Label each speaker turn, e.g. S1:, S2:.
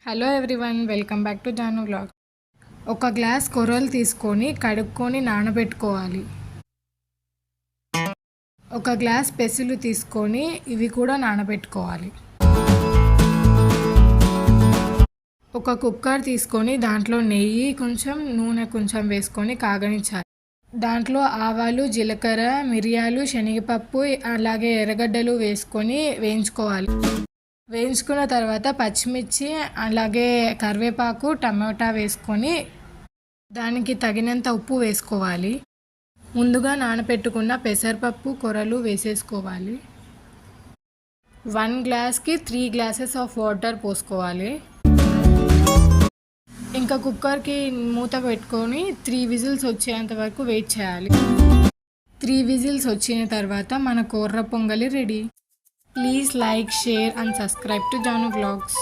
S1: Hello everyone, welcome back to Janu vlog. ఒక glass కొర్రలు తీసుకొని కడుక్కొని నానబెట్టుకోవాలి. ఒక గ్లాస్ పెసులు తీసుకొని ఇవి కూడా నానబెట్టుకోవాలి. ఒక కుక్కర్ తీసుకొని దాంట్లో నెయ్యి కొంచెం నూనె కొంచెం వేసుకొని కాగనించాలి. దాంట్లో ఆవాలు, జీలకర్ర, మిరియాలు, శనగపప్పు అలాగే ఎర్రగడ్డలు వేసుకొని వేయించుకోవాలి. వేయించుకున్న తర్వాత పచ్చిమిర్చి అలాగే కరివేపాకు, టమాటా వేసుకొని దానికి తగినంత ఉప్పు వేసుకోవాలి. ముందుగా నానబెట్టుకున్న పెసరపప్పు, కొర్రలు వేసేసుకోవాలి. 1 గ్లాస్కి 3 గ్లాసెస్ ఆఫ్ వాటర్ పోసుకోవాలి. ఇంకా కుక్కర్కి మూత పెట్టుకొని 3 విజిల్స్ వచ్చేంత వరకు వెయిట్ చేయాలి. 3 విజిల్స్ వచ్చిన తర్వాత మన కొర్ర పొంగలి ready. Please like, share and subscribe to Janu Vlogs.